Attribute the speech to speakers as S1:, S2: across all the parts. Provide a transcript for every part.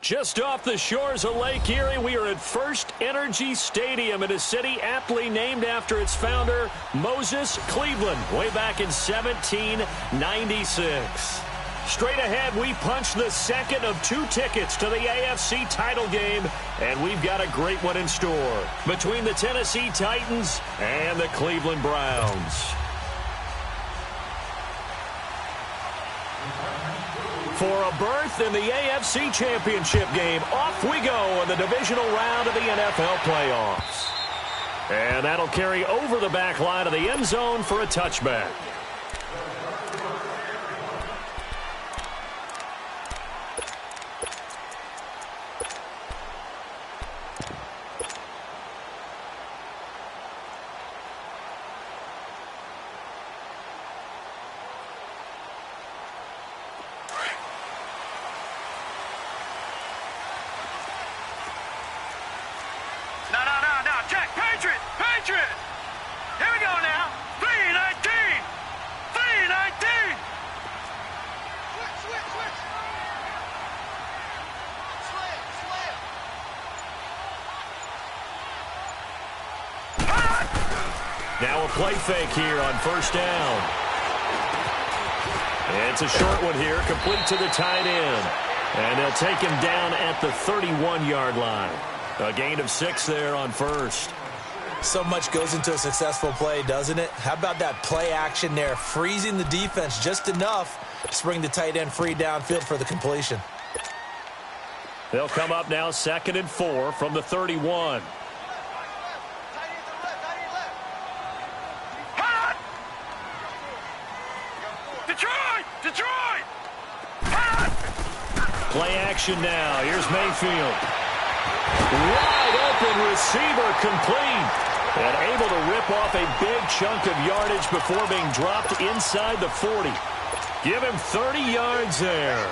S1: Just off the shores of Lake Erie, we are at First Energy Stadium in a city aptly named after its founder, Moses Cleveland, way back in 1796. Straight ahead, we punch the second of 2 tickets to the AFC title game, and we've got a great one in store between the Tennessee Titans and the Cleveland Browns. For a berth in the AFC Championship game, off we go in the divisional round of the NFL playoffs. And that'll carry over the back line of the end zone for a touchback. Now a play fake here on first down. It's a short one here, complete to the tight end. And they'll take him down at the 31-yard line. A gain of 6 there on first.
S2: So much goes into a successful play, doesn't it? How about that play action there, freezing the defense just enough to bring the tight end free downfield for the completion.
S1: They'll come up now 2nd and 4 from the 31. Play action now. Here's Mayfield. Wide open receiver complete. And able to rip off a big chunk of yardage before being dropped inside the 40. Give him 30 yards there.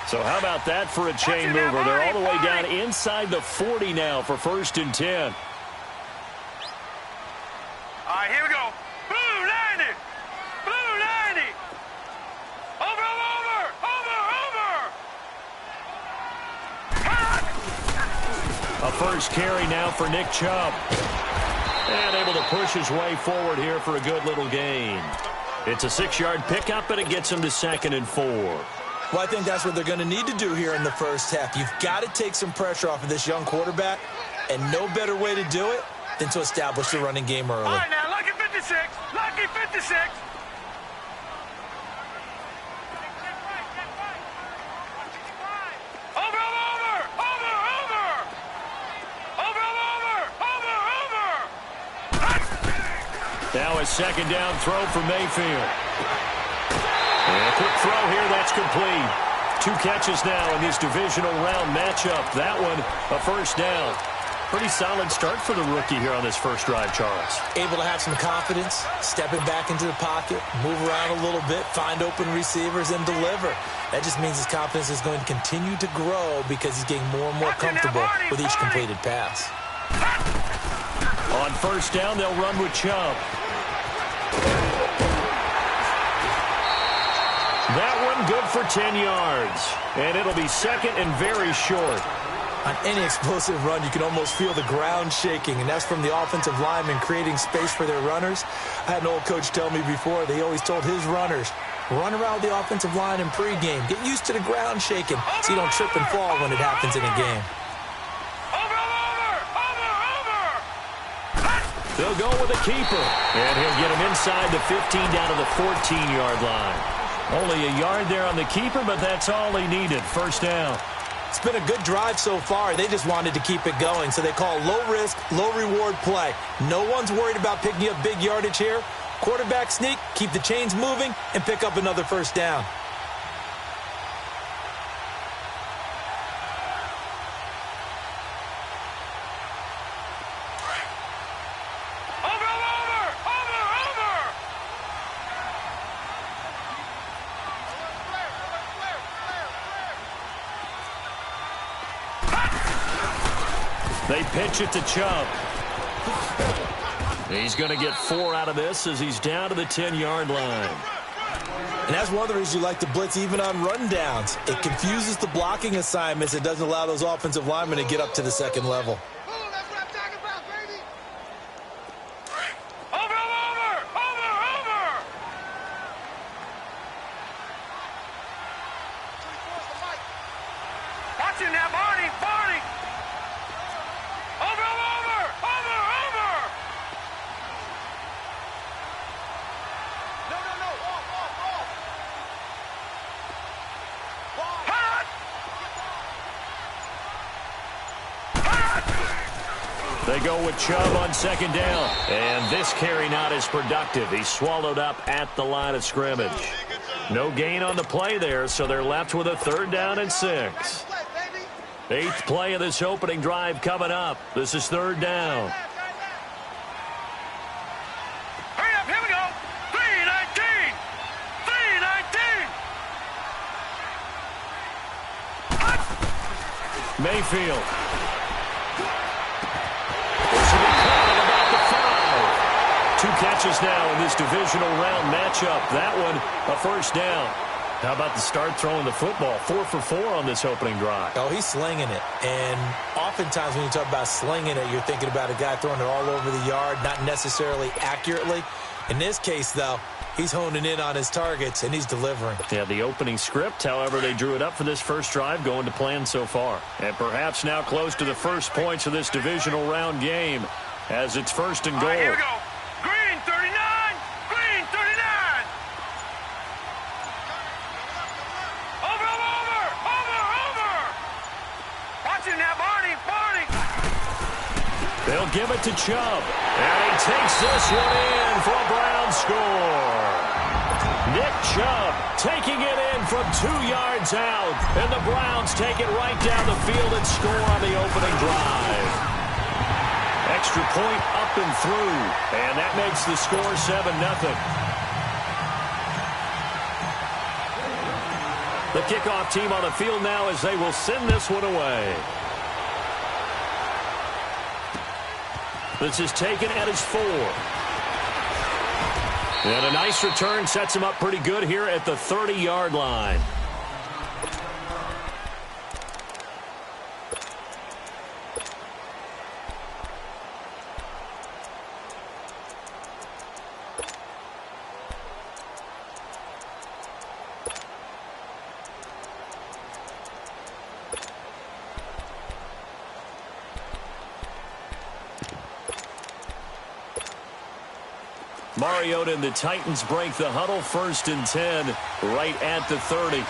S1: So how about that for a chain mover? They're all the way down inside the 40 now for 1st and 10.
S3: All right, here we go. Blue 90. Blue 90. Over.
S1: A first carry now for Nick Chubb. And able to push his way forward here for a good little gain. It's a 6-yard pickup, and it gets him to 2nd and 4.
S2: Well, I think that's what they're going to need to do here in the first half. You've got to take some pressure off of this young quarterback, and no better way to do it than to establish the running game early.
S3: All right, now, lucky 56. Lucky 56.
S1: Now a 2nd down throw for Mayfield. And a quick throw here, that's complete. 2 catches now in this divisional round matchup. That one, a first down. Pretty solid start for the rookie here on this first drive, Charles.
S2: Able to have some confidence, stepping back into the pocket, move around a little bit, find open receivers, and deliver. That just means his confidence is going to continue to grow because he's getting more and more comfortable with each completed pass.
S1: On first down, they'll run with Chubb. That one good for 10 yards. And it'll be 2nd and very short.
S2: On any explosive run, you can almost feel the ground shaking, and that's from the offensive linemen creating space for their runners. I had an old coach tell me before, they always told his runners, run around the offensive line in pregame. Get used to the ground shaking so you don't trip and fall when it happens in a game.
S1: They'll go with a keeper. And he'll get him inside the 15 down to the 14-yard line. Only a yard there on the keeper, but that's all he needed. First down.
S2: It's been a good drive so far. They just wanted to keep it going, so they call low-risk, low-reward play. No one's worried about picking up big yardage here. Quarterback sneak, keep the chains moving, and pick up another first down.
S1: They pitch it to Chubb. He's going to get 4 out of this as he's down to the 10-yard line.
S2: And that's one of the reasons you like to blitz even on rundowns. It confuses the blocking assignments. It doesn't allow those offensive linemen to get up to the second level.
S1: They go with Chubb on second down. And this carry not as productive. He's swallowed up at the line of scrimmage. No gain on the play there, so they're left with a 3rd down and 6. 8th play of this opening drive coming up. This is 3rd down.
S3: Hurry up, here we go. 3-19. 3-19.
S1: Mayfield. This will be caught at about the 5. 2 catches now in this divisional round matchup. That one, a 1st down. How about the start throwing the football? 4 for 4 on this opening drive.
S2: Oh, he's slinging it. And oftentimes when you talk about slinging it, you're thinking about a guy throwing it all over the yard, not necessarily accurately. In this case, though, he's honing in on his targets, and he's delivering.
S1: Yeah, the opening script, however, they drew it up for this first drive, going to plan so far. And perhaps now close to the first points of this divisional round game as it's 1st and goal.
S3: All right, here we go. Green 39. Green 39. Over. Watch it now, Barney.
S1: They'll give it to Chubb. And he takes this one in for a Brown score. Nick Chubb taking it in from 2 yards out. And the Browns take it right down the field and score on the opening drive. Extra point up and through. And that makes the score 7-0. The kickoff team on the field now as they will send this one away. This is taken at his 4. And a nice return sets him up pretty good here at the 30-yard line. Mariota and the Titans break the huddle, 1st and 10, right at the 30.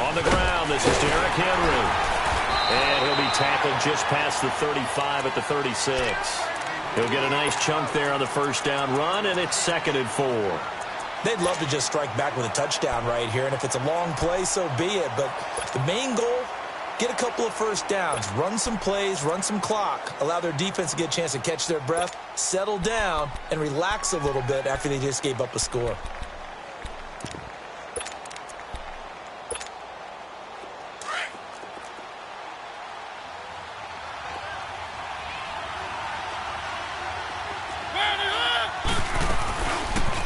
S1: On the ground, this is Derrick Henry. And he'll be tackled just past the 35 at the 36. He'll get a nice chunk there on the 1st down run, and it's 2nd and 4.
S2: They'd love to just strike back with a touchdown right here, and if it's a long play, so be it. But the main goal, get a couple of 1st downs, run some plays, run some clock, allow their defense to get a chance to catch their breath, settle down, and relax a little bit after they just gave up a score.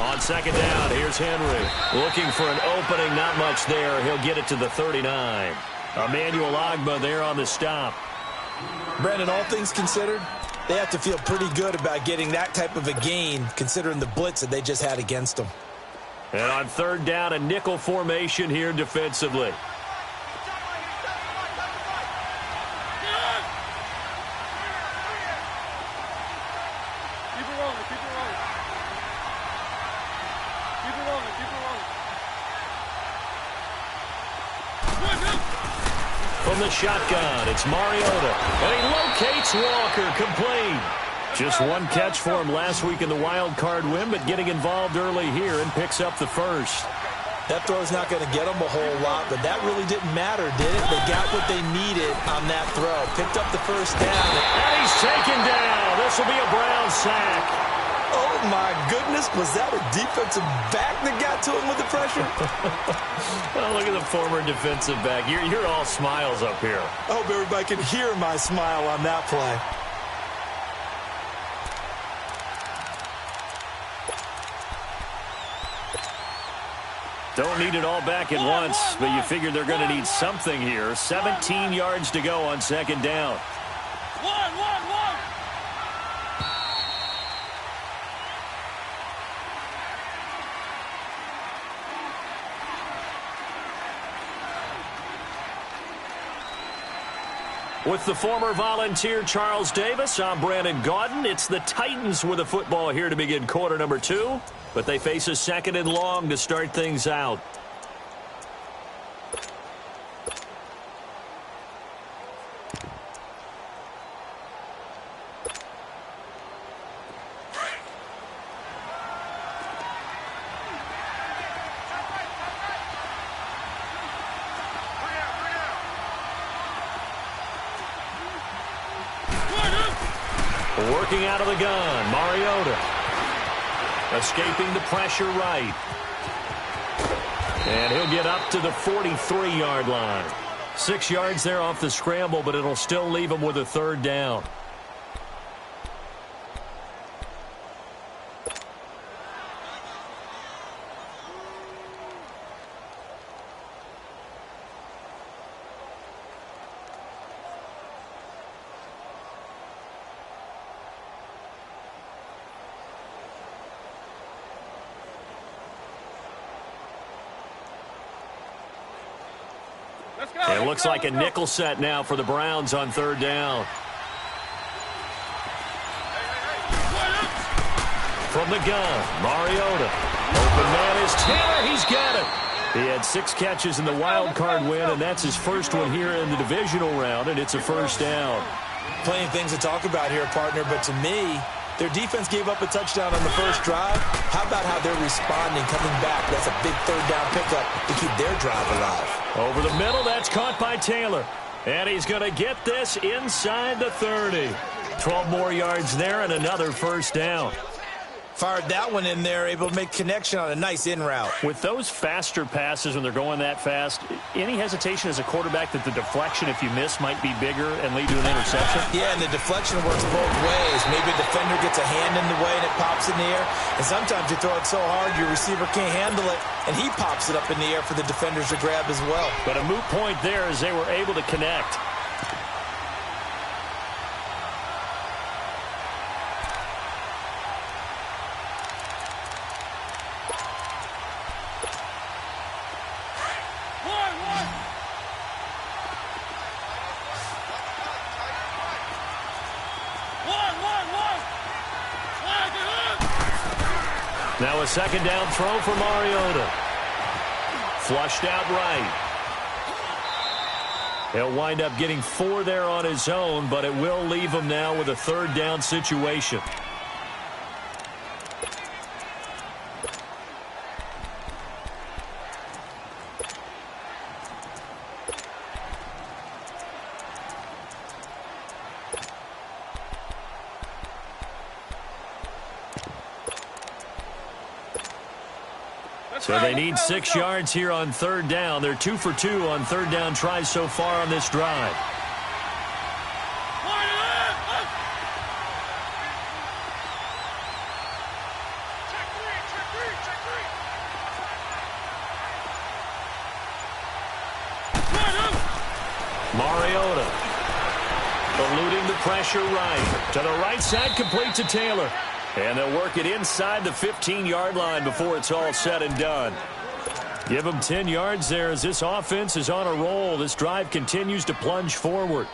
S1: On 2nd down, here's Henry. Looking for an opening, not much there. He'll get it to the 39. Emmanuel Ogbah there on the stop.
S2: Brandon, all things considered, they have to feel pretty good about getting that type of a gain, considering the blitz that they just had against them.
S1: And on 3rd down, a nickel formation here defensively. From the shotgun, it's Mariota. And he locates Walker, complete. Just 1 catch for him last week in the wild card win, but getting involved early here and picks up the 1st.
S2: That throw's not going to get them a whole lot, but that really didn't matter, did it? They got what they needed on that throw. Picked up the 1st down.
S1: And he's taken down. This will be a Brown sack.
S2: Oh, my goodness. Was that a defensive back that got to him with the pressure?
S1: Oh, look at the former defensive back. You're all smiles up here.
S2: I hope everybody can hear my smile on that play.
S1: Don't need it all back at once, but you figure they're going to need something here. 17 yards to go on second down. With the former Volunteer Charles Davis, I'm Brandon Gaudin. It's the Titans with the football here to begin quarter number 2, but they face a second and long to start things out. Working out of the gun, Mariota. Escaping the pressure right. And he'll get up to the 43-yard line. 6 yards there off the scramble, but it'll still leave him with a third down. It looks like a nickel set now for the Browns on third down. From the gun, Mariota. Open man is Taylor. He's got it. He had 6 catches in the wild card win, and that's his first one here in the divisional round, and it's a first down.
S2: Plenty of things to talk about here, partner, but to me, their defense gave up a touchdown on the first drive. How about how they're responding, coming back? That's a big third down pickup to keep their drive alive.
S1: Over the middle, that's caught by Taylor. And he's going to get this inside the 30. 12 more yards there and another first down.
S2: Fired that one in there, able to make connection on a nice in route.
S1: With those faster passes when they're going that fast, any hesitation as a quarterback that the deflection, if you miss, might be bigger and lead to an interception?
S2: Yeah, and the deflection works both ways. Maybe a defender gets a hand in the way and it pops in the air. And sometimes you throw it so hard your receiver can't handle it, and he pops it up in the air for the defenders to grab as well.
S1: But a moot point there as they were able to connect. Now a second down throw for Mariota. Flushed out right. He'll wind up getting 4 there on his own, but it will leave him now with a third down situation. So they need 6 yards here on third down. They're 2 for 2 on third down tries so far on this drive. Mariota eluding the pressure right. To the right side, complete to Taylor. And they'll work it inside the 15-yard line before it's all said and done. Give them 10 yards there as this offense is on a roll. This drive continues to plunge forward.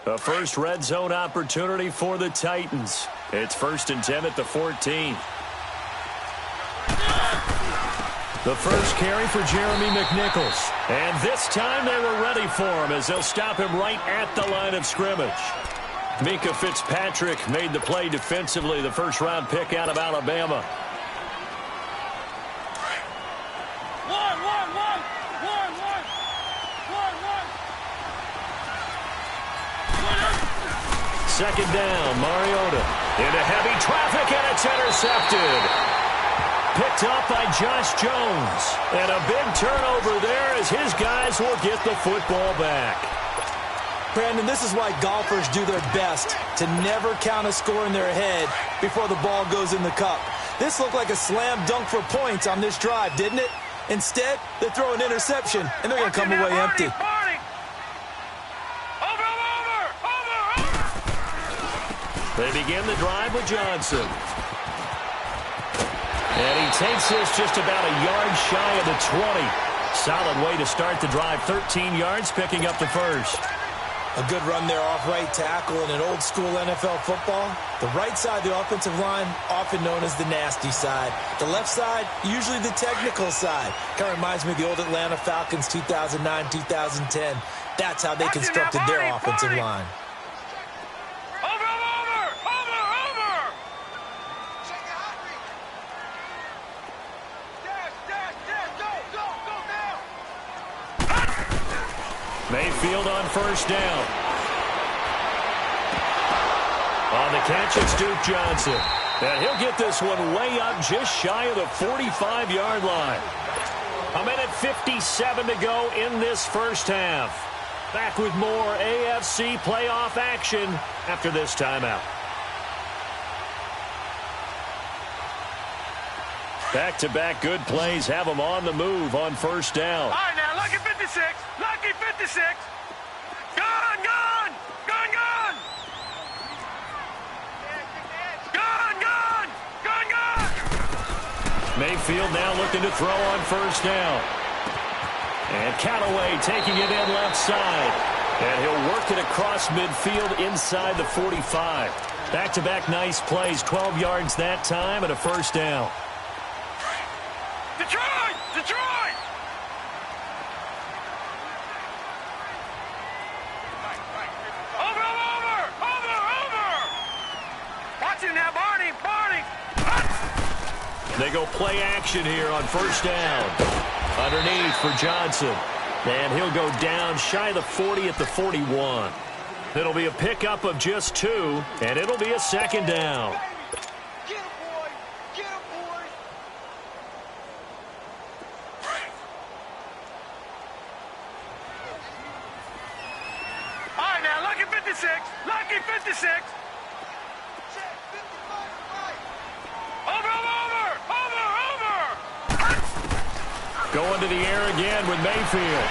S1: A first red zone opportunity for the Titans. It's 1st and 10 at the 14. The first carry for Jeremy McNichols. And this time they were ready for him as they'll stop him right at the line of scrimmage. Mika Fitzpatrick made the play defensively, the first-round pick out of Alabama. second down. Mariota into heavy traffic, and it's intercepted. Picked up by Josh Jones. And a big turnover there as his guys will get the football back.
S2: Brandon, this is why golfers do their best to never count a score in their head before the ball goes in the cup. This looked like a slam dunk for points on this drive, didn't it? Instead, they throw an interception, and they're going to come away empty.
S1: They begin the drive with Johnson. And he takes this just about a yard shy of the 20. Solid way to start the drive. 13 yards, picking up the first.
S2: A good run there off right tackle in an old-school NFL football. The right side of the offensive line, often known as the nasty side. The left side, usually the technical side. Kind of reminds me of the old Atlanta Falcons 2009, 2010. That's how they constructed their offensive line.
S1: Mayfield on first down. On the catch, it's Duke Johnson. And he'll get this one way up just shy of the 45-yard line. 1:57 to go in this first half. Back with more AFC playoff action after this timeout. Back-to-back good plays have them on the move on first down.
S3: All right, now, lucky 56. Lucky 56. Gone, gone. Gone, gone. Gone, gone. Gone, gone.
S1: Mayfield now looking to throw on first down. And Callaway taking it in left side. And he'll work it across midfield inside the 45. Back-to-back nice plays. 12 yards that time and a first down.
S3: Detroit! Detroit! Over! Watch him now, Barney!
S1: They go play action here on first down. Underneath for Johnson. And he'll go down shy of the 40 at the 41. It'll be a pickup of just 2, and it'll be a second down.
S3: Lucky 56. Over.
S1: Going to the air again with Mayfield.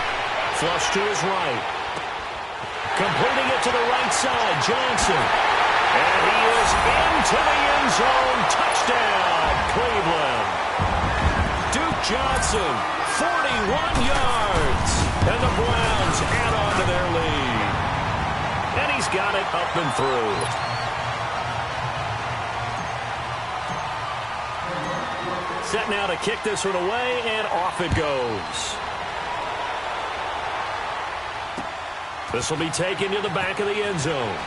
S1: Flush to his right. Completing it to the right side, Johnson. And he is into the end zone. Touchdown, Cleveland. Duke Johnson, 41 yards. And the Browns add on to their lead. And he's got it up and through. Set now to kick this one away, and off it goes. This will be taken to the back of the end zone.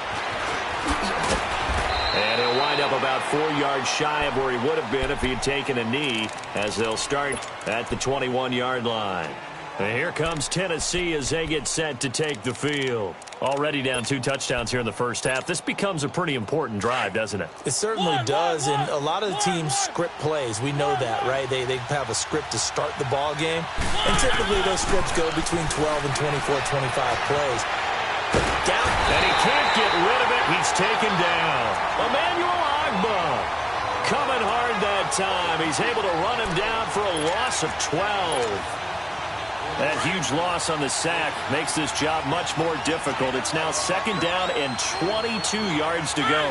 S1: And he'll wind up about 4 yards shy of where he would have been if he had taken a knee, as they'll start at the 21-yard line. And here comes Tennessee as they get set to take the field. Already down 2 touchdowns here in the first half. This becomes a pretty important drive, doesn't it?
S2: It certainly does, and a lot of the teams script plays. We know that, right? They have a script to start the ball game, and typically those scripts go between 12 and 24, 25 plays. Down.
S1: And he can't get rid of it. He's taken down. Emmanuel Ogbah coming hard that time. He's able to run him down for a loss of 12. That huge loss on the sack makes this job much more difficult. It's now second down and 22 yards to go.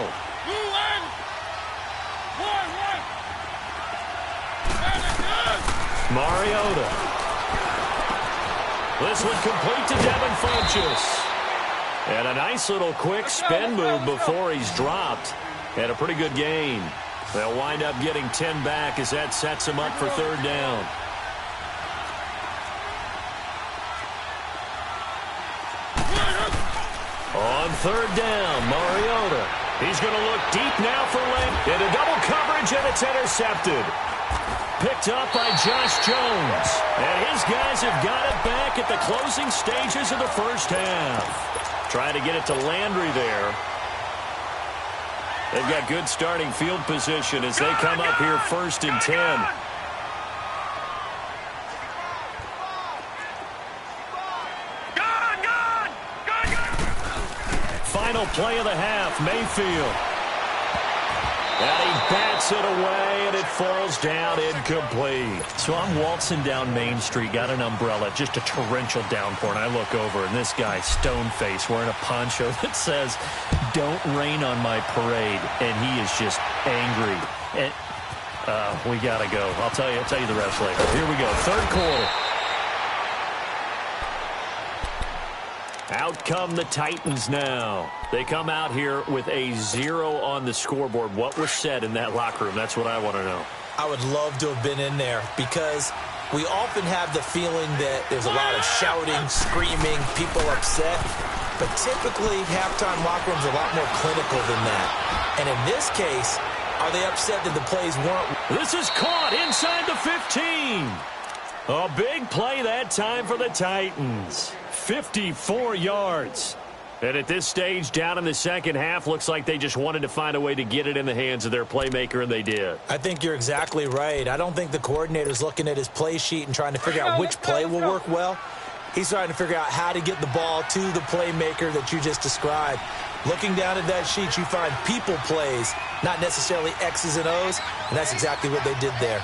S1: Mariota. This one complete to Devin Funchess. And a nice little quick spin move before he's dropped. And a pretty good gain. They'll wind up getting 10 back as that sets him up for third down. On third down, Mariota. He's going to look deep now for length. Into double coverage, and it's intercepted. Picked up by Josh Jones. And his guys have got it back at the closing stages of the first half. Trying to get it to Landry there. They've got good starting field position as they come up here 1st and 10. Final play of the half, Mayfield. And he bats it away, and it falls down incomplete. So I'm waltzing down Main Street, got an umbrella, just a torrential downpour, and I look over, and this guy, stone-faced, wearing a poncho that says, "Don't rain on my parade," and he is just angry. And we got to go. I'll tell you the rest later. Here we go, 3rd quarter. Out come the Titans now. They come out here with a 0 on the scoreboard. What was said in that locker room? That's what I want to know.
S2: I would love to have been in there because we often have the feeling that there's a lot of shouting, screaming, people upset. But typically, halftime locker rooms are a lot more clinical than that. And in this case, are they upset that the plays weren't?
S1: This is caught inside the 15. A big play that time for the Titans. 54 yards. And at this stage, down in the second half, looks like they just wanted to find a way to get it in the hands of their playmaker, and they did.
S2: I think you're exactly right. I don't think the coordinator's looking at his play sheet and trying to figure out which play will work well. He's trying to figure out how to get the ball to the playmaker that you just described. Looking down at that sheet, you find people plays, not necessarily X's and O's, and that's exactly what they did there.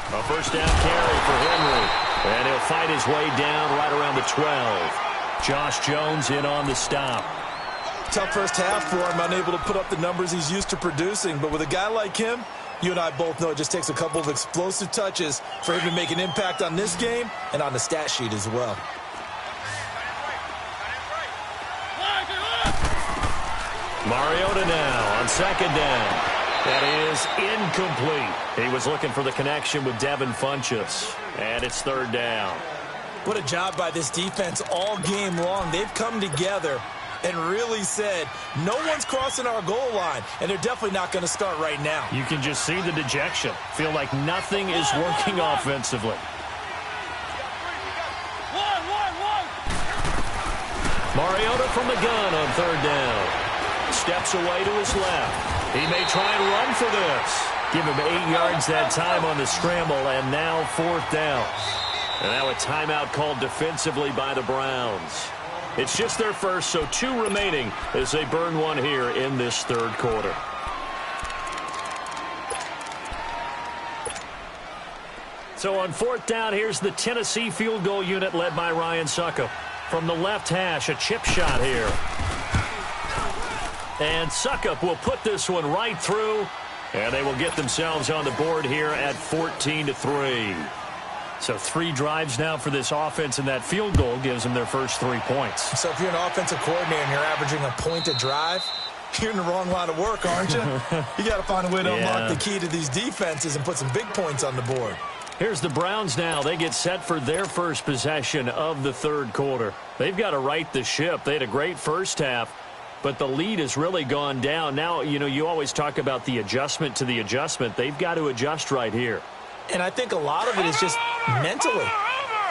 S1: A 1st down carry for Henry. And he'll fight his way down right around the 12. Josh Jones in on the stop.
S2: Tough first half for him, unable to put up the numbers he's used to producing. But with a guy like him, you and I both know it just takes a couple of explosive touches for him to make an impact on this game and on the stat sheet as well.
S1: Mariota now on 2nd down. That is incomplete. He was looking for the connection with Devin Funchess. And it's 3rd down.
S2: What a job by this defense all game long. They've come together and really said, no one's crossing our goal line, and they're definitely not going to start right now.
S1: You can just see the dejection. Feel like nothing is working offensively. Mariota from the gun on 3rd down. Steps away to his left. He may try and run for this. Give him 8 yards that time on the scramble, and now 4th down. And now a timeout called defensively by the Browns. It's just their first, so 2 remaining as they burn one here in this 3rd quarter. So on 4th down, here's the Tennessee field goal unit led by Ryan Succop. From the left hash, a chip shot here. And Succop will put this one right through, and they will get themselves on the board here at 14-3. So 3 drives now for this offense, and that field goal gives them their first 3 points.
S2: So if you're an offensive coordinator and you're averaging a point a drive, you're in the wrong line of work, aren't you? You got to find a way to unlock the key to these defenses and put some big points on the board.
S1: Here's the Browns now. They get set for their first possession of the 3rd quarter. They've got to right the ship. They had a great first half, but the lead has really gone down. Now, you always talk about the adjustment to the adjustment. They've got to adjust right here.
S2: And I think a lot of it is just mentally.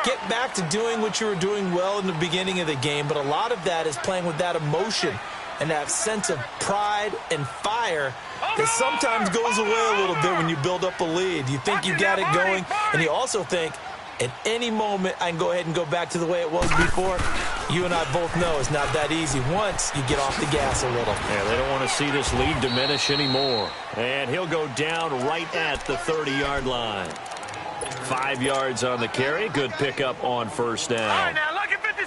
S2: Get back to doing what you were doing well in the beginning of the game, but a lot of that is playing with that emotion and that sense of pride and fire that sometimes goes away a little bit when you build up a lead. You think you got it going, and you also think, at any moment, I can go ahead and go back to the way it was before. You and I both know it's not that easy once you get off the gas a little.
S1: Yeah, they don't want to see this lead diminish anymore. And he'll go down right at the 30-yard line. 5 yards on the carry. Good pickup on 1st down.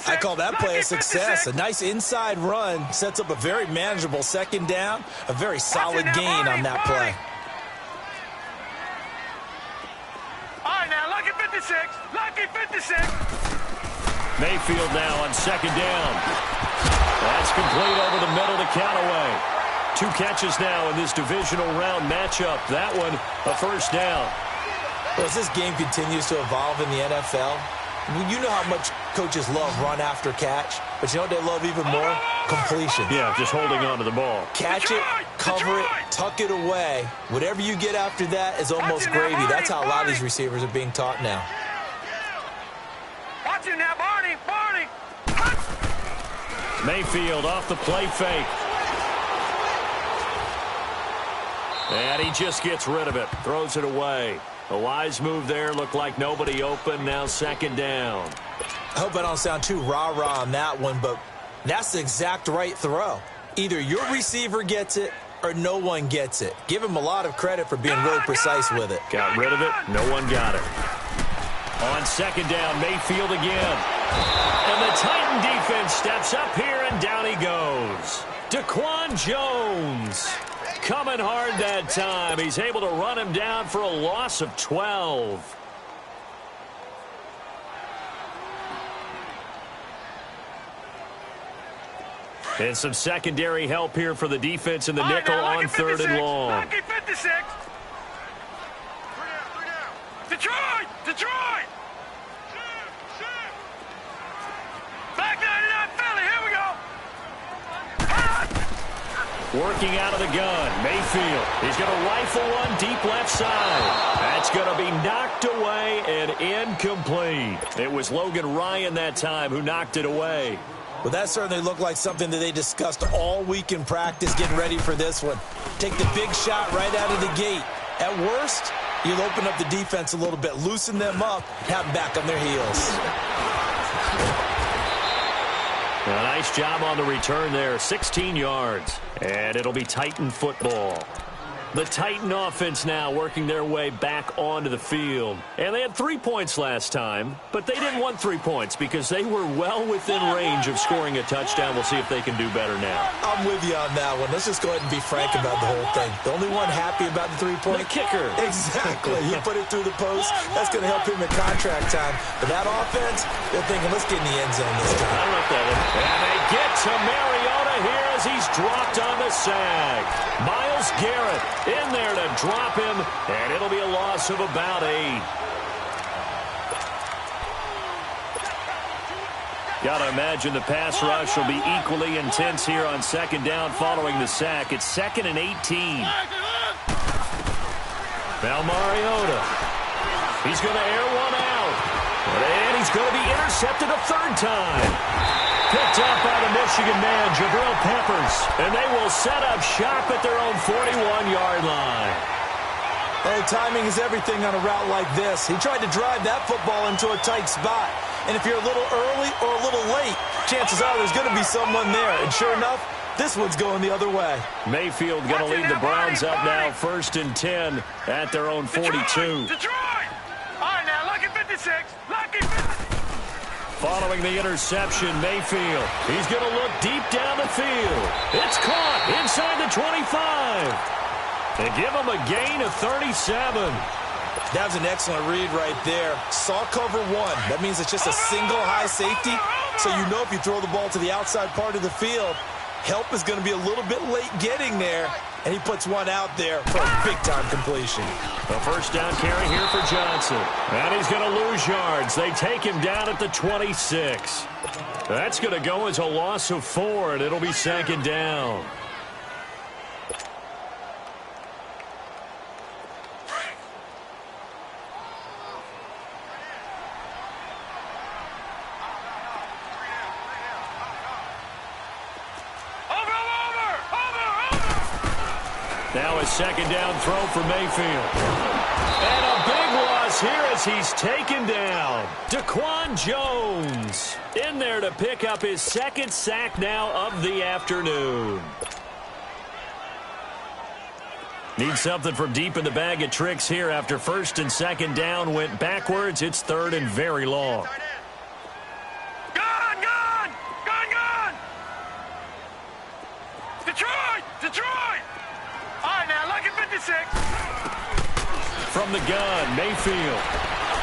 S2: I call that play a success. A nice inside run sets up a very manageable 2nd down. A very solid gain on that play.
S3: All right, now, lucky 56. Lucky 56.
S1: Mayfield now on 2nd down. That's complete over the middle to Callaway. 2 catches now in this divisional round matchup. That one, a 1st down.
S2: Well, as this game continues to evolve in the NFL, you know how much coaches love run after catch, but you know what they love even more? Completion.
S1: Yeah, just holding on to the ball.
S2: Catch it, cover it, tuck it away. Whatever you get after that is almost gravy. That's how a lot of these receivers are being taught now.
S3: Watch it now, Barney.
S1: Mayfield off the play fake. And he just gets rid of it. Throws it away. A wise move there. Looked like nobody open. Now second down.
S2: I hope I don't sound too rah-rah on that one, but that's the exact right throw. Either your receiver gets it or no one gets it. Give him a lot of credit for being really precise with it.
S1: Got rid of it. No one got it. On second down, Mayfield again. And the Titan defense steps up here, and down he goes. Daquan Jones coming hard that time. He's able to run him down for a loss of 12. And some secondary help here for the defense in the nickel on third and long.
S3: Lucky 56. Detroit! Detroit! Back 99 Philly, here we go.
S1: Working out of the gun, Mayfield. He's going to rifle one deep left side. That's going to be knocked away and incomplete. It was Logan Ryan that time who knocked it away.
S2: Well, that certainly looked like something that they discussed all week in practice getting ready for this one. Take the big shot right out of the gate. At worst, you'll open up the defense a little bit, loosen them up, have them back on their heels.
S1: A nice job on the return there, 16 yards. And it'll be Titan football. The Titan offense now working their way back onto the field. And they had 3 points last time, but they didn't want 3 points because they were well within range of scoring a touchdown. We'll see if they can do better now.
S2: I'm with you on that one. Let's just go ahead and be frank about the whole thing. The only one happy about the 3-point?
S1: The kicker.
S2: Exactly. He put it through the post. That's going to help him in contract time. But that offense, they're thinking, let's get in the end zone this time.
S1: I like that one. And they get to Mariota here as he's dropped on the sack. Myles Garrett in there to drop him, and it'll be a loss of about 8. Gotta imagine the pass rush will be equally intense here on second down following the sack. It's 2nd and 18. Now Mariota. He's going to air one out. And he's going to be intercepted a third time. Picked up by the Michigan man, Jabril Peppers. And they will set up shop at their own 41-yard line.
S2: Oh, timing is everything on a route like this. He tried to drive that football into a tight spot. And if you're a little early or a little late, chances are there's going to be someone there. And sure enough, this one's going the other way.
S1: Mayfield going to lead the Browns up now, 1st and 10 at their own 42.
S3: Detroit! All right, now, lucky 56. Lucky 56.
S1: Following the interception, Mayfield. He's going to look deep down the field. It's caught inside the 25. They give him a gain of 37.
S2: That was an excellent read right there. Saw cover 1. That means it's just a single high safety. So you know if you throw the ball to the outside part of the field, help is going to be a little bit late getting there. And he puts one out there for a big-time completion.
S1: A first down carry here for Johnson. And he's going to lose yards. They take him down at the 26. That's going to go as a loss of 4, and it'll be second down. Now a second down throw for Mayfield. And a big loss here as he's taken down. Daquan Jones in there to pick up his 2nd sack now of the afternoon. Need something from deep in the bag of tricks here after 1st and 2nd down went backwards. It's 3rd and very long.
S3: Gone! Detroit! Detroit! All right, now, lucky 56.
S1: From the gun, Mayfield.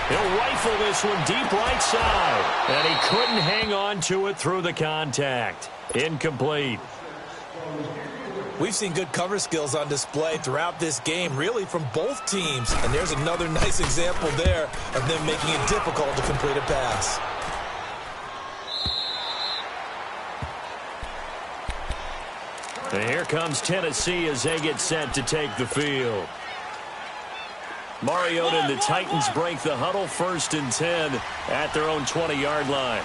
S1: He'll rifle this one deep right side. And he couldn't hang on to it through the contact. Incomplete.
S2: We've seen good cover skills on display throughout this game, really from both teams. And there's another nice example there of them making it difficult to complete a pass.
S1: And here comes Tennessee as they get set to take the field. Mariota and the Titans break the huddle, 1st and 10 at their own 20-yard line.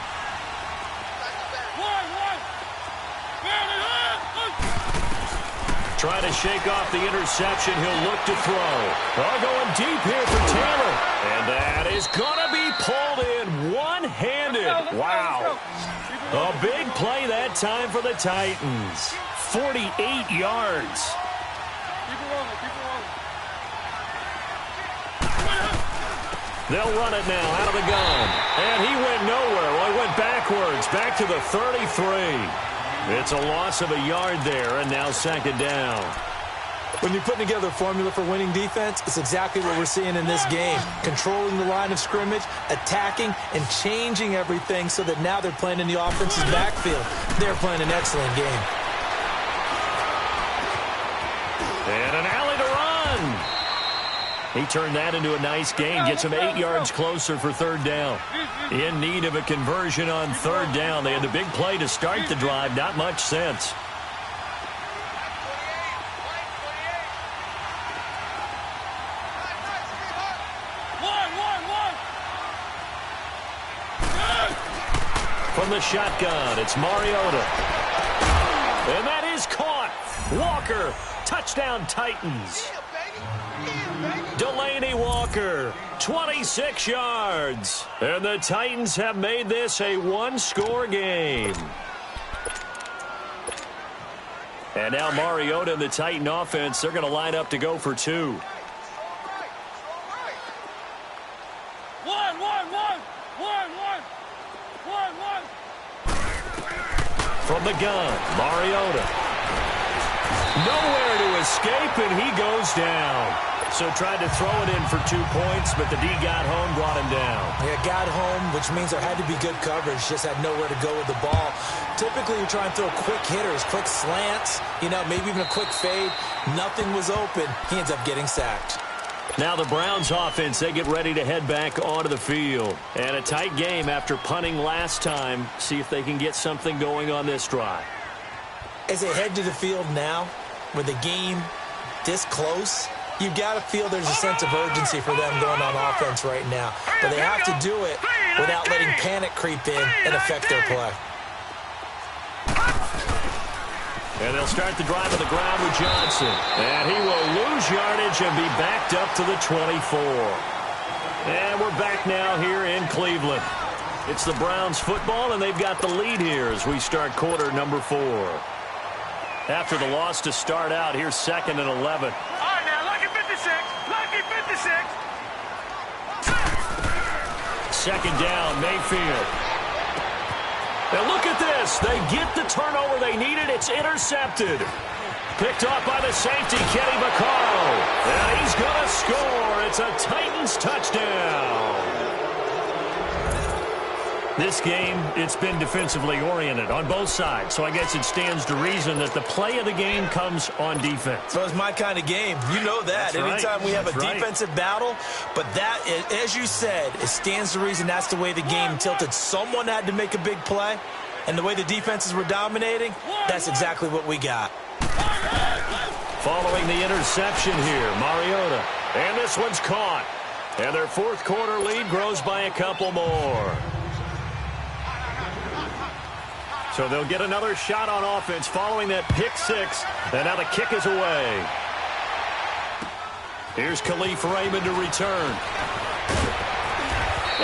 S1: Trying to shake off the interception. He'll look to throw. Oh, going deep here for Taylor. And that is going to be pulled in one-handed. Wow. A big play that time for the Titans. 48 yards. They'll run it now out of the gun. And he went nowhere. Well, he went backwards, back to the 33. It's a loss of a yard there, and now second down.
S2: When you're putting together a formula for winning defense, it's exactly what we're seeing in this game. Controlling the line of scrimmage, attacking, and changing everything so that now they're playing in the offense's backfield. They're playing an excellent game.
S1: And an alley to run. He turned that into a nice gain, gets him 8 yards closer for third down. In need of a conversion on third down. They had the big play to start the drive, not much sense. From the shotgun, it's Mariota. And that is caught. Walker, touchdown Titans. Delaney Walker, 26 yards. And the Titans have made this a one-score game. And now Mariota and the Titan offense, they're going to line up to go for two. From the gun, Mariota. Nowhere to escape, and he goes down. So tried to throw it in for 2 points, but the D got home, brought him down.
S2: Yeah, got home, which means there had to be good coverage. Just had nowhere to go with the ball. Typically, you try and throw quick hitters, quick slants, maybe even a quick fade. Nothing was open. He ends up getting sacked.
S1: Now the Browns offense, they get ready to head back onto the field. And a tight game after punting last time. See if they can get something going on this drive.
S2: As they head to the field now, with the game this close, you've got to feel there's a sense of urgency for them going on offense right now. But they have to do it without letting panic creep in and affect their play.
S1: And they'll start the drive on the ground with Johnson. And he will lose yardage and be backed up to the 24. And we're back now here in Cleveland. It's the Browns football, and they've got the lead here as we start quarter number 4. After the loss to start out, here's 2nd and 11.
S3: All right, now, lucky 56. Lucky 56.
S1: Second down, Mayfield. And look at this. They get the turnover they needed. It's intercepted. Picked off by the safety, Kenny Vaccaro. And he's going to score. It's a Titans touchdown. This game, it's been defensively oriented on both sides. So I guess it stands to reason that the play of the game comes on defense.
S2: So it's my kind of game. You know that.
S1: That's
S2: Anytime
S1: right.
S2: we have a
S1: That's
S2: defensive battle. But that, as you said, it stands to reason that's the way the game tilted. Someone had to make a big play. And the way the defenses were dominating, that's exactly what we got.
S1: Following the interception here, Mariota. And this one's caught. And their fourth quarter lead grows by a couple more. So they'll get another shot on offense following that pick six. And now the kick is away. Here's Khalif Raymond to return.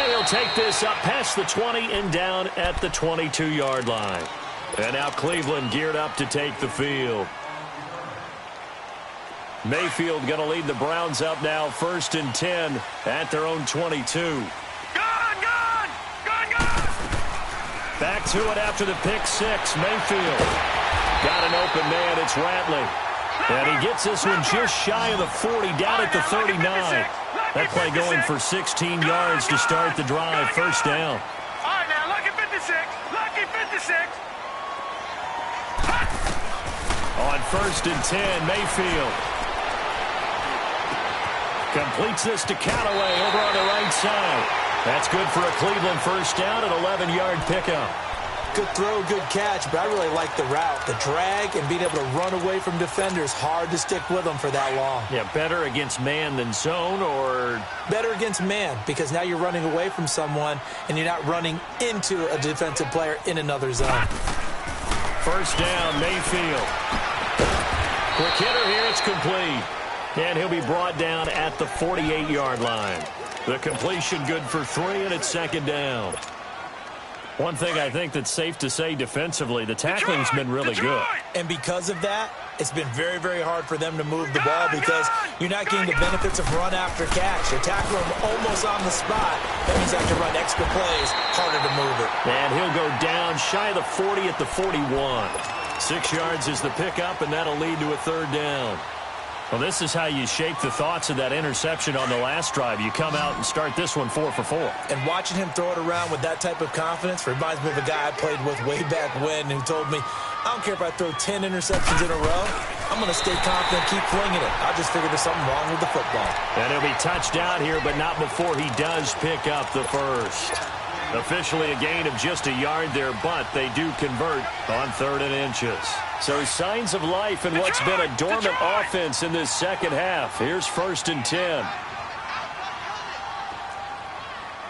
S1: And he'll take this up past the 20 and down at the 22-yard line. And now Cleveland geared up to take the field. Mayfield going to lead the Browns up now 1st and 10 at their own 22. Back to it after the pick six. Mayfield got an open man. It's Ratley. And he gets this one just shy of the 40, down at the 39. That play going for 16 yards to start the drive. First down.
S3: All right, now, lucky 56. Lucky 56.
S1: On 1st and 10, Mayfield completes this to Callaway over on the right side. That's good for a Cleveland first down, an 11-yard pickup.
S2: Good throw, good catch, but I really like the route. The drag and being able to run away from defenders, hard to stick with them for that long.
S1: Yeah, better against man than zone, or?
S2: Better against man, because now you're running away from someone and you're not running into a defensive player in another zone.
S1: First down, Mayfield. Quick hitter here, it's complete. And he'll be brought down at the 48-yard line. The completion good for 3, and it's second down. One thing I think that's safe to say defensively, the tackling's been really good.
S2: And because of that, it's been very, very hard for them to move the ball because you're not getting the benefits of run after catch. You're tackling them almost on the spot. That means you have to run extra plays, harder to move it.
S1: And he'll go down shy of the 40 at the 41. 6 yards is the pickup, and that'll lead to a third down. Well, this is how you shake the thoughts of that interception on the last drive. You come out and start this one 4 for 4.
S2: And watching him throw it around with that type of confidence reminds me of a guy I played with way back when who told me, I don't care if I throw 10 interceptions in a row. I'm going to stay confident, keep flinging it. I just figured there's something wrong with the football.
S1: And he'll be touched out here, but not before he does pick up the first. Officially a gain of just a yard there, but they do convert on 3rd and inches. So signs of life in what's been a dormant offense in this second half. Here's 1st and 10.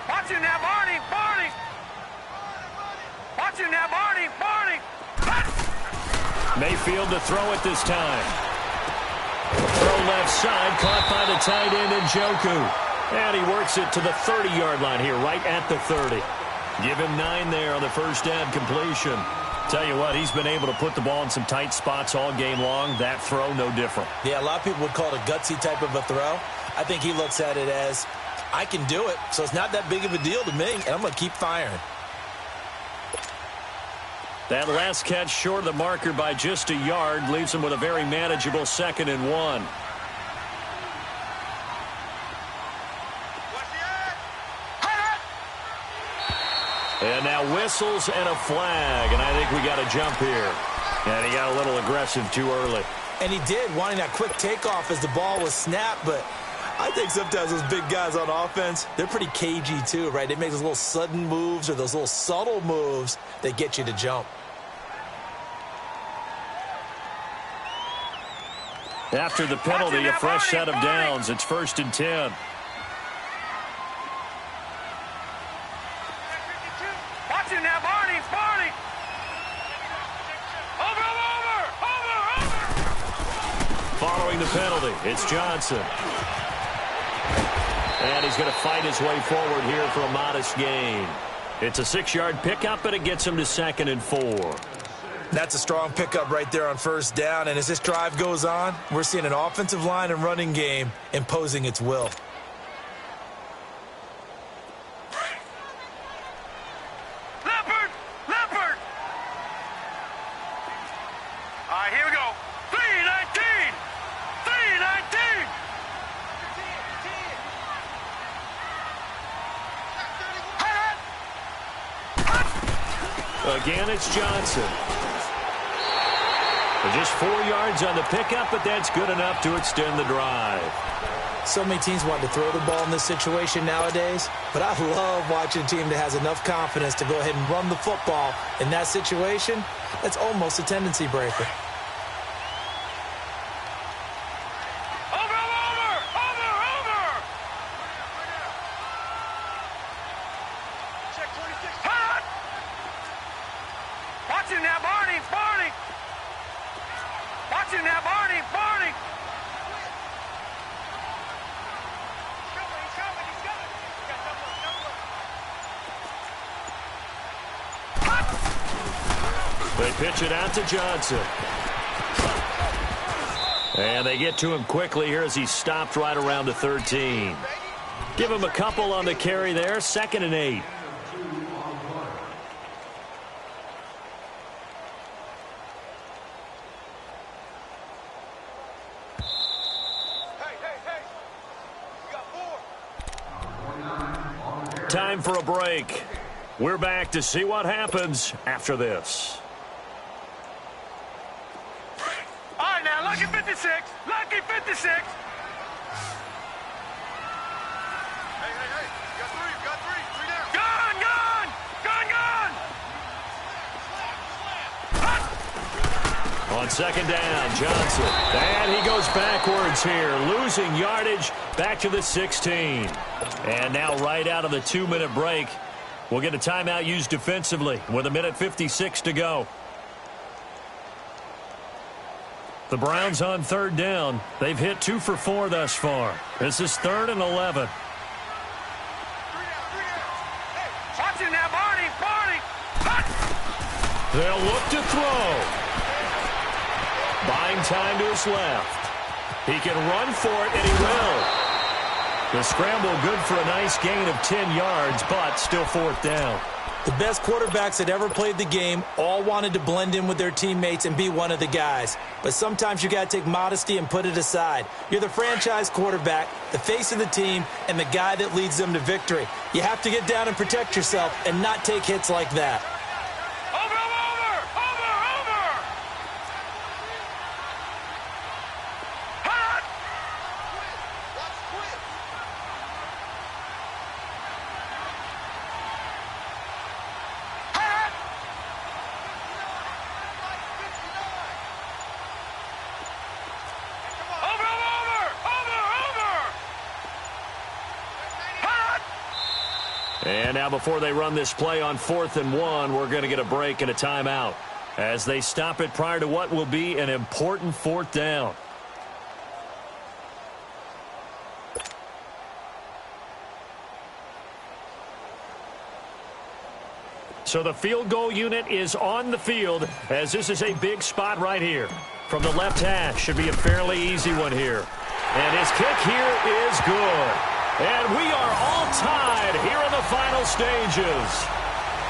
S3: Watch it now, Barney, Barney. Watch it now, Barney, Barney.
S1: Mayfield to throw it this time. Throw left side, caught by the tight end Njoku. And he works it to the 30-yard line here, right at the 30. Give him 9 there on the first down completion. Tell you what, he's been able to put the ball in some tight spots all game long. That throw, no different.
S2: Yeah, a lot of people would call it a gutsy type of a throw. I think he looks at it as, I can do it, so it's not that big of a deal to me, and I'm going to keep firing.
S1: That last catch short of the marker by just a yard leaves him with a very manageable 2nd and 1. And now whistles and a flag, and I think we got a jump here. And he got a little aggressive too early.
S2: And he did, wanting that quick takeoff as the ball was snapped, but I think sometimes those big guys on offense, they're pretty cagey too, right? They make those little sudden moves or those little subtle moves that get you to jump.
S1: After the penalty, a fresh set of downs. It's 1st and 10.
S3: Watch it now, Barney, Barney. Over.
S1: Following the penalty, it's Johnson. And he's going to fight his way forward here for a modest gain. It's a 6-yard pickup, and it gets him to 2nd and 4.
S2: That's a strong pickup right there on first down, and as this drive goes on, we're seeing an offensive line and running game imposing its will.
S3: Leopard. All right, here we go. 3-19.
S1: Again, it's Johnson. Just 4 yards on the pickup, but that's good enough to extend the drive.
S2: So many teams want to throw the ball in this situation nowadays, but I love watching a team that has enough confidence to go ahead and run the football. In that situation, that's almost a tendency breaker.
S3: Over. Check 26. Hot. Watch it now, Barney. Watch it now, Barney.
S1: They pitch it out to Johnson. And they get to him quickly here as he stopped right around the 13. Give him a couple on the carry there. 2nd and 8. Time for a break. We're back to see what happens after this.
S3: All right, now, lucky 56. Hey. You got three. 3 down. Gone.
S1: On 2nd down, Johnson. And he goes backwards here, losing yardage back to the 16. And now right out of the 2-minute break, we'll get a timeout used defensively with 1:56 to go. The Browns on third down. They've hit 2 for 4 thus far. This is 3rd and 11.
S3: Watch it now, Barney.
S1: They'll look to throw. Buying time to his left. He can run for it, and he will. The scramble good for a nice gain of 10 yards, but still 4th down.
S2: The best quarterbacks that ever played the game all wanted to blend in with their teammates and be one of the guys. But sometimes you got to take modesty and put it aside. You're the franchise quarterback, the face of the team, and the guy that leads them to victory. You have to get down and protect yourself and not take hits like that.
S3: Over. Hot.
S1: And now before they run this play on 4th and 1, we're going to get a break and a timeout as they stop it prior to what will be an important 4th down. So the field goal unit is on the field as this is a big spot right here. From the left hash, should be a fairly easy one here. And his kick here is good. And we are all tied here in the final stages.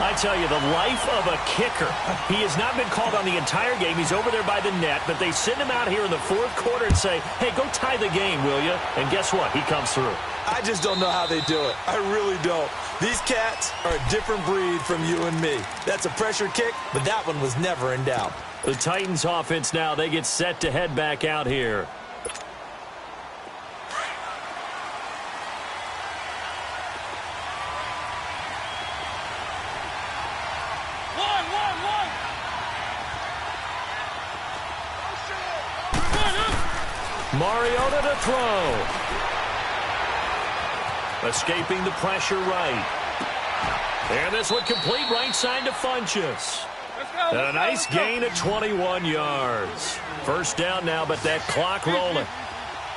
S1: I tell you, the life of a kicker. He has not been called on the entire game. He's over there by the net, but they send him out here in the 4th quarter and say, hey, go tie the game, will you? And guess what? He comes through.
S2: I just don't know how they do it. I really don't. These cats are a different breed from you and me. That's a pressure kick, but that one was never in doubt.
S1: The Titans offense now, they get set to head back out here. Mariota to throw. Escaping the pressure right. And this one complete right side to Funchess. And a nice gain of 21 yards. First down now, but that clock rolling.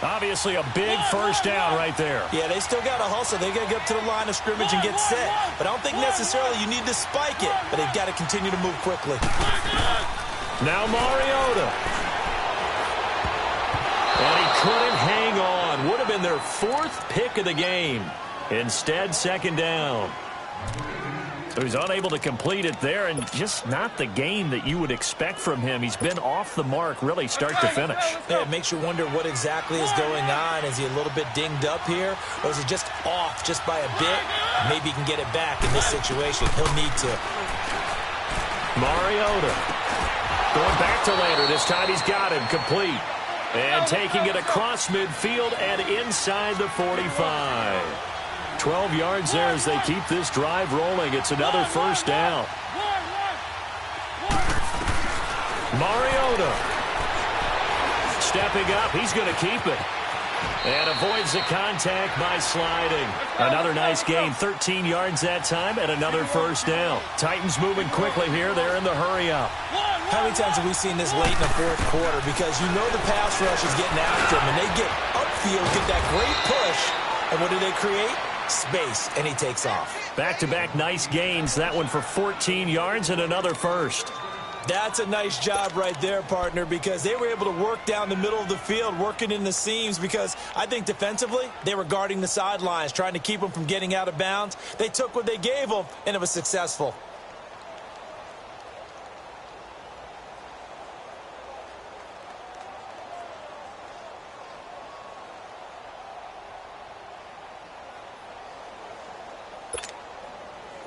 S1: Obviously a big first down right there.
S2: Yeah, they still got to hustle. They got to get up to the line of scrimmage and get set. But I don't think necessarily you need to spike it. But they've got to continue to move quickly.
S1: Now Mariota. And he couldn't hang on. Would have been their 4th pick of the game. Instead, second down. So he's unable to complete it there, and just not the game that you would expect from him. He's been off the mark really start to finish.
S2: Yeah, it makes you wonder what exactly is going on. Is he a little bit dinged up here, or is he just off just by a bit? Maybe he can get it back in this situation. He'll need to.
S1: Mariota going back to Lander. This time he's got him complete. And taking it across midfield and inside the 45. 12 yards there as they keep this drive rolling. It's another first down. Mariota stepping up. He's going to keep it. And avoids the contact by sliding. Another nice gain. 13 yards that time and another first down. Titans moving quickly here. They're in the hurry-up.
S2: How many times have we seen this late in the 4th quarter? Because you know the pass rush is getting after him, and they get upfield, get that great push, and what do they create? Space, and he takes off.
S1: Back-to-back nice gains. That one for 14 yards and another first.
S2: That's a nice job right there, partner, because they were able to work down the middle of the field, working in the seams, because I think defensively they were guarding the sidelines, trying to keep them from getting out of bounds. They took what they gave them, and it was successful.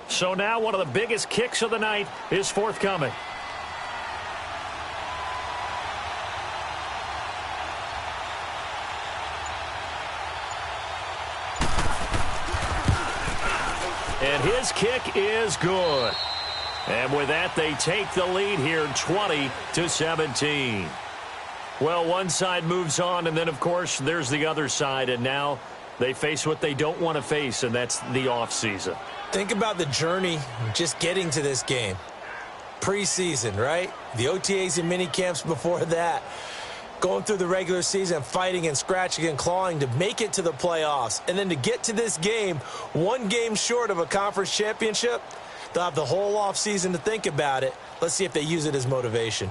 S1: So now one of the biggest kicks of the night is forthcoming. And his kick is good. And with that, they take the lead here 20-17. Well, one side moves on, and then, of course, there's the other side. And now they face what they don't want to face, and that's the offseason.
S2: Think about the journey just getting to this game. Preseason, right? The OTAs and mini camps before that. Going through the regular season, fighting and scratching and clawing to make it to the playoffs. And then to get to this game, one game short of a conference championship, they'll have the whole offseason to think about it. Let's see if they use it as motivation.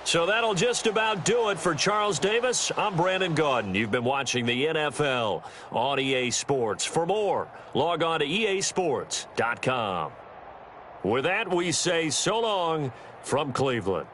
S1: So that'll just about do it for Charles Davis. I'm Brandon Gaudin. You've been watching the NFL on EA Sports. For more, log on to easports.com. With that, we say so long from Cleveland.